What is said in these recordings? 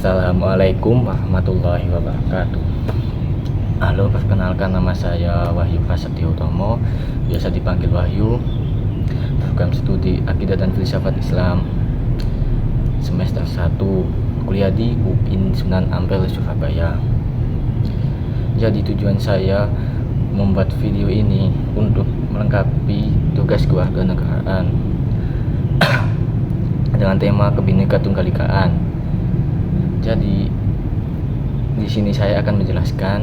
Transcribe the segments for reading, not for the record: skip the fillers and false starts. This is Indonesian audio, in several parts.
Assalamualaikum warahmatullahi wabarakatuh. Halo, perkenalkan nama saya Wahyu Prasetyo Utomo, biasa dipanggil Wahyu. Program studi Akidah dan Filsafat Islam semester 1, kuliah di UIN Sunan Ampel, Surabaya. Jadi tujuan saya membuat video ini untuk melengkapi tugas kewarganegaraan dengan tema Kebinekaan Tunggal Ikaan. Jadi di sini saya akan menjelaskan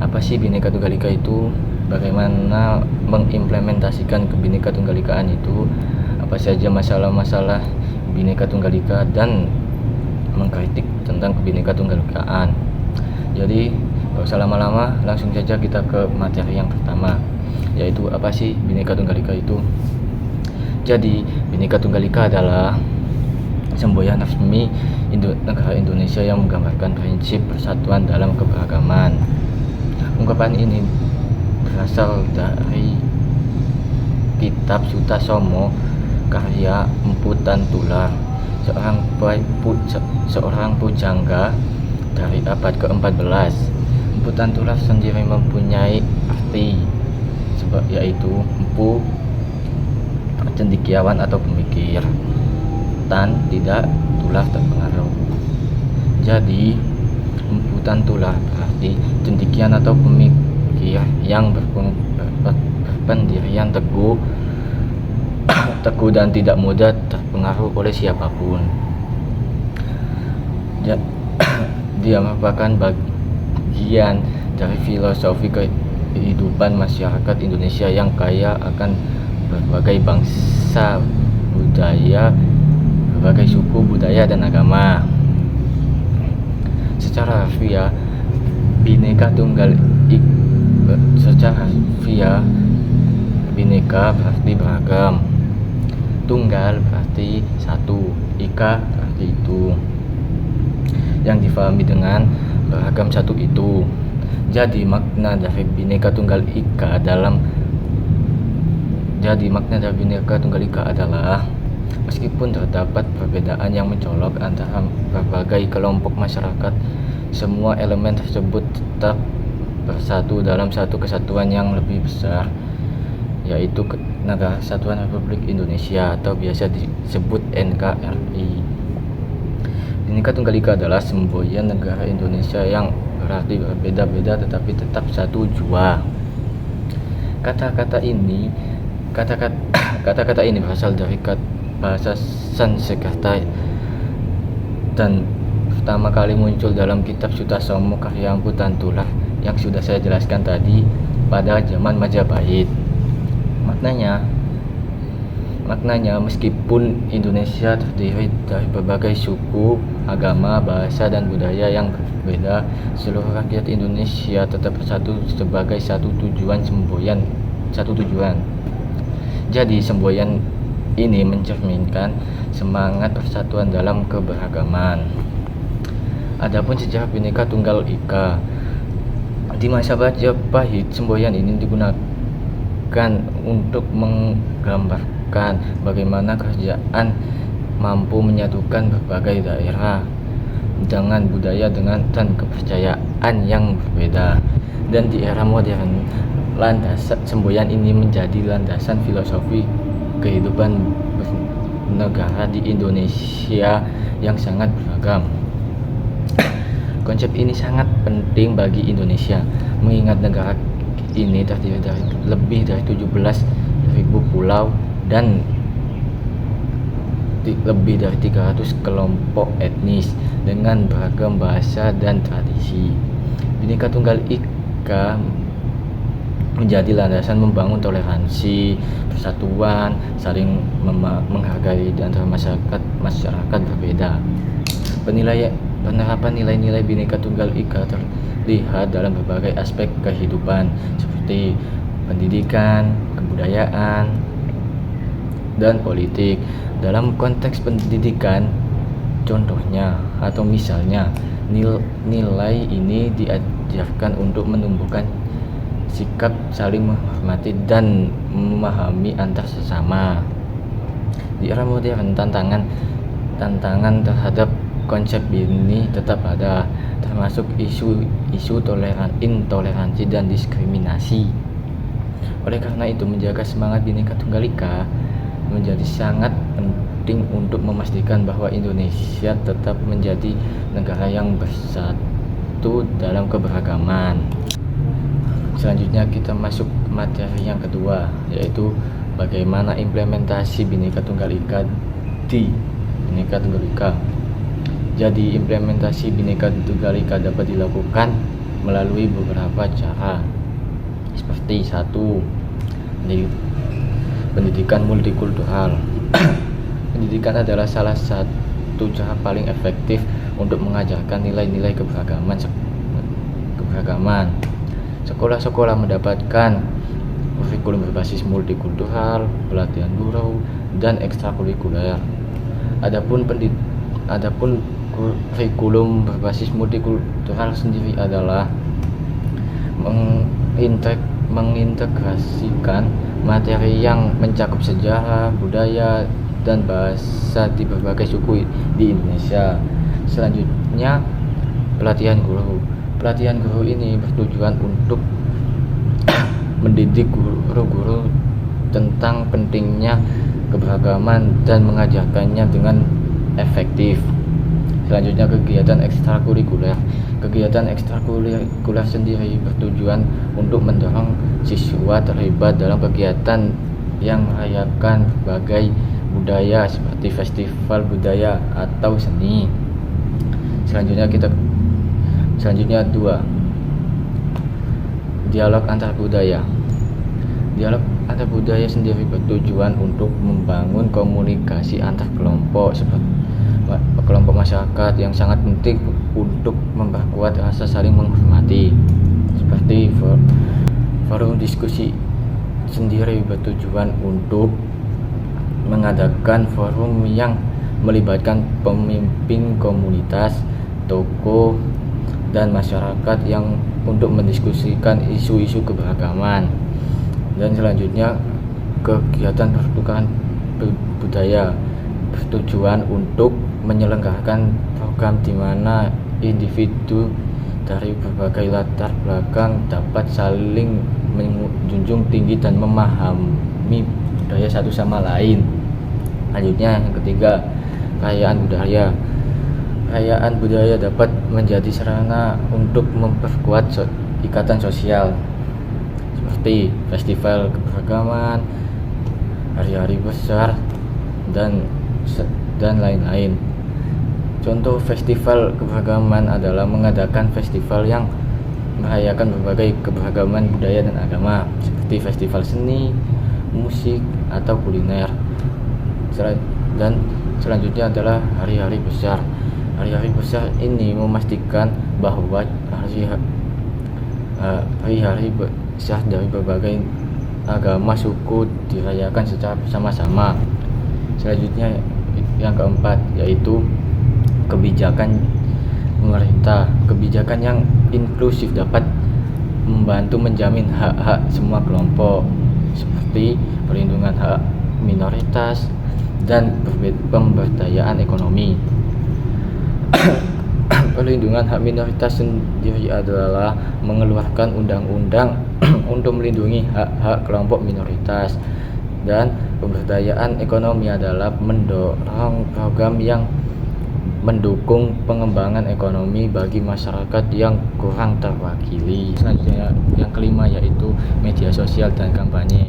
apa sih Bhinneka Tunggal Ika itu, bagaimana mengimplementasikan Kebinekaan Tunggal Ikaan itu, apa saja masalah-masalah Bhinneka Tunggal Ika, dan mengkritik tentang Kebinekaan Tunggal Ikaan. Jadi gak usah lama-lama, langsung saja kita ke materi yang pertama, yaitu apa sih Bhinneka Tunggal Ika itu. Jadi Bhinneka Tunggal Ika adalah semboyan resmi negara Indonesia yang menggambarkan prinsip persatuan dalam keberagaman. Ungkapan ini berasal dari kitab Sutasoma karya Empu Tantular, seorang pujangga dari abad ke-14. Empu Tantular sendiri mempunyai arti yaitu empu, cendekiawan atau pemikir, tan tidak, tular terpengaruh. Jadi empu Tantular berarti cendekiawan atau pemikir yang berpendirian teguh dan tidak mudah terpengaruh oleh siapapun. Dia merupakan bagian dari filosofi kehidupan masyarakat Indonesia yang kaya akan berbagai bangsa, budaya, berbagai suku, budaya, dan agama. Secara harfiah, Bhinneka Tunggal Ika, secara harfiah, Bhinneka berarti beragam, tunggal berarti satu, ika berarti itu, yang difahami dengan beragam satu itu. Jadi makna dari Bhinneka Tunggal Ika adalah meskipun terdapat perbedaan yang mencolok antara berbagai kelompok masyarakat, semua elemen tersebut tetap bersatu dalam satu kesatuan yang lebih besar, yaitu Negara Kesatuan Republik Indonesia atau biasa disebut NKRI. Bhinneka Tunggal Ika adalah semboyan negara Indonesia yang berarti berbeda-beda tetapi tetap satu jua. Kata-kata ini berasal dari bahasa Sanskerta dan pertama kali muncul dalam kitab Sutasoma karya Empu Tantular yang sudah saya jelaskan tadi pada zaman Majapahit. Maknanya meskipun Indonesia terdiri dari berbagai suku, agama, bahasa, dan budaya yang berbeda, seluruh rakyat Indonesia tetap bersatu sebagai satu tujuan. Jadi semboyan ini mencerminkan semangat persatuan dalam keberagaman. Adapun sejarah Bhinneka Tunggal Ika, di masa Majapahit semboyan ini digunakan untuk menggambarkan bagaimana kerajaan mampu menyatukan berbagai daerah dengan budaya dan kepercayaan yang berbeda. Dan di era modern, semboyan ini menjadi landasan filosofi kehidupan bernegara di Indonesia yang sangat beragam. Konsep ini sangat penting bagi Indonesia, mengingat negara ini terdiri dari lebih dari 17.000 pulau dan lebih dari 300 kelompok etnis dengan beragam bahasa dan tradisi. Bhinneka Tunggal Ika menjadi landasan membangun toleransi, persatuan, saling menghargai di antara masyarakat berbeda. Penerapan nilai-nilai Bhinneka Tunggal Ika terlihat dalam berbagai aspek kehidupan seperti pendidikan, kebudayaan, dan politik. Dalam konteks pendidikan, contohnya atau misalnya, nilai ini diajarkan untuk menumbuhkan sikap saling menghormati dan memahami antar sesama. Di era modern, tantangan terhadap konsep ini tetap ada, termasuk isu intoleransi dan diskriminasi. Oleh karena itu, menjaga semangat Bhinneka Tunggal Ika menjadi sangat penting untuk memastikan bahwa Indonesia tetap menjadi negara yang bersatu dalam keberagaman. Selanjutnya kita masuk ke materi yang kedua, yaitu bagaimana implementasi Bhinneka Tunggal Ika di Bhinneka Tunggal Ika. Jadi implementasi Bhinneka Tunggal Ika dapat dilakukan melalui beberapa cara, seperti 1. Pendidikan multikultural. Pendidikan adalah salah satu cara paling efektif untuk mengajarkan nilai-nilai keberagaman. Sekolah-sekolah mendapatkan kurikulum berbasis multikultural, pelatihan guru, dan ekstrakurikuler. Adapun kurikulum berbasis multikultural sendiri adalah mengintegrasikan materi yang mencakup sejarah, budaya, dan bahasa di berbagai suku di Indonesia. Selanjutnya, pelatihan guru. Pelatihan guru ini bertujuan untuk mendidik guru-guru tentang pentingnya keberagaman dan mengajarkannya dengan efektif. Selanjutnya, kegiatan ekstrakurikuler. Kegiatan ekstrakurikuler sendiri bertujuan untuk mendorong siswa terlibat dalam kegiatan yang merayakan berbagai budaya seperti festival budaya atau seni. Selanjutnya 2. Dialog antar budaya. Dialog antar budaya sendiri bertujuan untuk membangun komunikasi antar kelompok masyarakat yang sangat penting untuk memperkuat rasa saling menghormati. Seperti forum diskusi sendiri bertujuan untuk mengadakan forum yang melibatkan pemimpin komunitas, tokoh, dan masyarakat yang untuk mendiskusikan isu-isu keberagaman. Dan selanjutnya, kegiatan pertukaran budaya bertujuan untuk menyelenggarakan program di mana individu dari berbagai latar belakang dapat saling menjunjung tinggi dan memahami budaya satu sama lain. Selanjutnya, yang ketiga, perayaan budaya. Perayaan budaya dapat menjadi sarana untuk memperkuat ikatan sosial seperti festival keberagaman, hari-hari besar, dan lain-lain. Contoh festival keberagaman adalah mengadakan festival yang merayakan berbagai keberagaman budaya dan agama seperti festival seni, musik, atau kuliner. Dan selanjutnya adalah hari-hari besar. Hari-hari besar ini memastikan bahwa hari-hari besar dari berbagai agama suku dirayakan secara bersama-sama. Selanjutnya yang keempat, yaitu kebijakan pemerintah. Kebijakan yang inklusif dapat membantu menjamin hak-hak semua kelompok seperti perlindungan hak minoritas dan pemberdayaan ekonomi. Perlindungan hak minoritas sendiri adalah mengeluarkan undang-undang untuk melindungi hak-hak kelompok minoritas, dan pemberdayaan ekonomi adalah mendorong program yang mendukung pengembangan ekonomi bagi masyarakat yang kurang terwakili. Selanjutnya yang kelima, yaitu media sosial dan kampanye.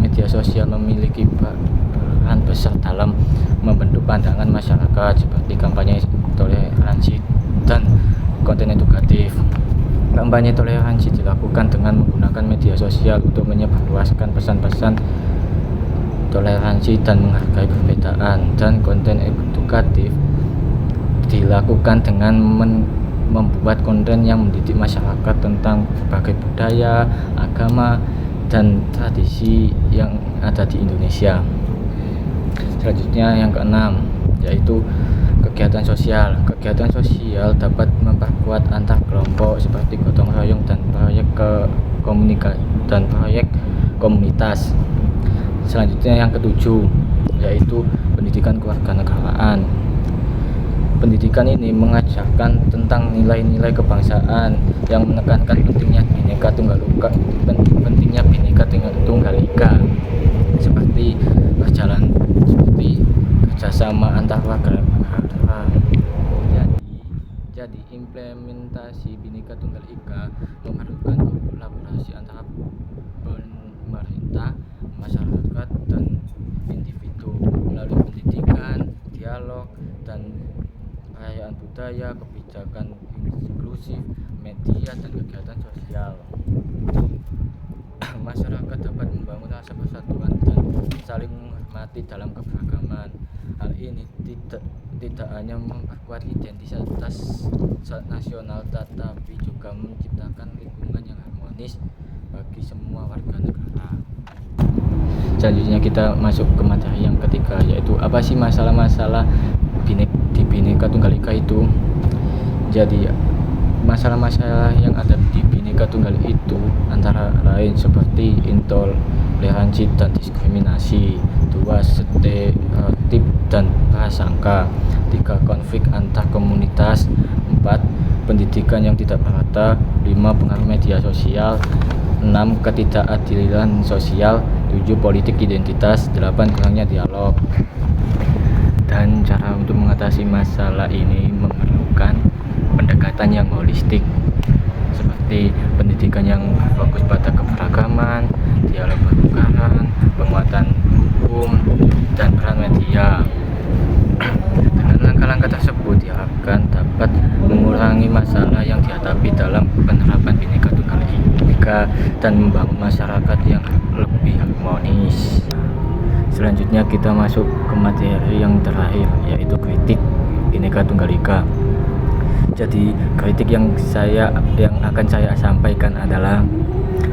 Media sosial memiliki peran besar dalam membentuk pandangan masyarakat seperti kampanye toleransi dan konten edukatif. Kampanye toleransi dilakukan dengan menggunakan media sosial untuk menyebarluaskan pesan-pesan toleransi dan menghargai perbedaan, dan konten edukatif dilakukan dengan membuat konten yang mendidik masyarakat tentang berbagai budaya, agama, dan tradisi yang ada di Indonesia. Selanjutnya yang keenam, yaitu kegiatan sosial. Kegiatan sosial dapat memperkuat antar kelompok seperti gotong royong dan proyek komunitas. Selanjutnya yang ketujuh, yaitu pendidikan kewarganegaraan. Pendidikan ini mengajarkan tentang nilai-nilai kebangsaan yang menekankan pentingnya Bhinneka Tunggal Ika, seperti kerjasama antar negara. Jadi implementasi Bhinneka Tunggal Ika memerlukan kolaborasi antara pemerintah, masyarakat, dan individu melalui pendidikan, dialog, dan perayaan budaya, kebijakan inklusif, media, dan kegiatan sosial. Masyarakat dapat membangun rasa persatuan dan saling menghormati dalam keberagaman. Hal ini tidak hanya memperkuat identitas nasional, tetapi juga menciptakan lingkungan yang harmonis bagi semua warga negara. Selanjutnya kita masuk ke materi yang ketiga, yaitu apa sih masalah-masalah di Bhinneka Tunggal Ika itu. Jadi masalah-masalah yang ada di Bhinneka Tunggal itu antara lain seperti intoleransi dan diskriminasi, 2 stereotip dan prasangka, 3 konflik antar komunitas, 4 pendidikan yang tidak merata, 5 pengaruh media sosial, 6 ketidakadilan sosial, 7 politik identitas, 8 kurangnya dialog. Dan cara untuk mengatasi masalah ini memerlukan pendekatan yang holistik, seperti pendidikan yang berfokus pada keberagaman, dialog pertukaran, penguatan hukum, dan peran media. Dengan langkah-langkah tersebut diharapkan dapat mengurangi masalah yang dihadapi dalam penerapan Bhinneka Tunggal Ika dan membangun masyarakat yang lebih harmonis. Selanjutnya kita masuk ke materi yang terakhir, yaitu kritik Bhinneka Tunggal Ika. Jadi kritik yang akan saya sampaikan adalah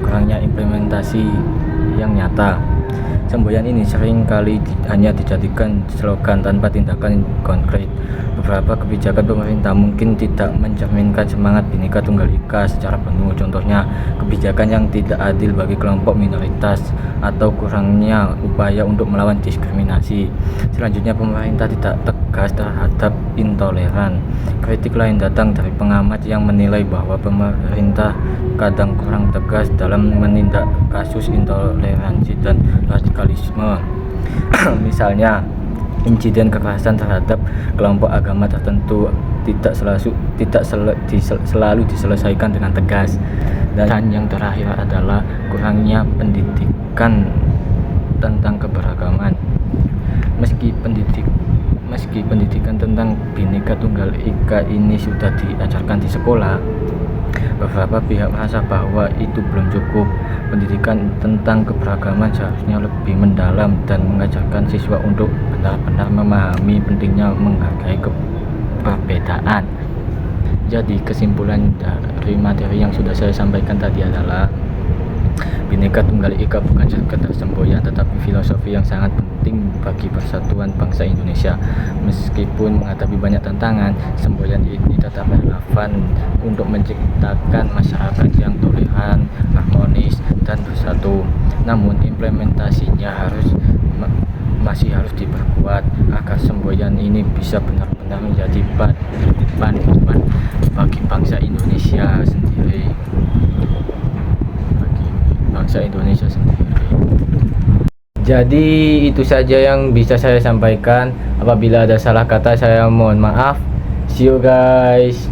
kurangnya implementasi yang nyata. Semboyan ini sering kali hanya dijadikan slogan tanpa tindakan konkret. Beberapa kebijakan pemerintah mungkin tidak mencerminkan semangat Bhinneka Tunggal Ika secara penuh. Contohnya, kebijakan yang tidak adil bagi kelompok minoritas atau kurangnya upaya untuk melawan diskriminasi. Selanjutnya, pemerintah tidak tegas terhadap intoleran. Kritik lain datang dari pengamat yang menilai bahwa pemerintah kadang kurang tegas dalam menindak kasus intoleransi dan radikalisme. Misalnya, insiden kekerasan terhadap kelompok agama tertentu tidak selalu diselesaikan dengan tegas. Dan yang terakhir adalah kurangnya pendidikan tentang keberagaman. Meski pendidikan tentang Bhinneka Tunggal Ika ini sudah diajarkan di sekolah, beberapa pihak merasa bahwa itu belum cukup. Pendidikan tentang keberagaman seharusnya lebih mendalam dan mengajarkan siswa untuk benar-benar memahami pentingnya menghargai perbedaan. Jadi kesimpulan dari materi yang sudah saya sampaikan tadi adalah Bhinneka Tunggal Ika bukan sekedar semboyan, tetapi filosofi yang sangat penting bagi persatuan bangsa Indonesia. Meskipun menghadapi banyak tantangan, semboyan ini tetap relevan untuk menciptakan masyarakat yang toleran, harmonis, dan bersatu. Namun implementasinya masih harus diperkuat agar semboyan ini bisa benar-benar menjadi panduan bagi bangsa Indonesia sendiri. Jadi itu saja yang bisa saya sampaikan. Apabila ada salah kata, saya mohon maaf. See you guys.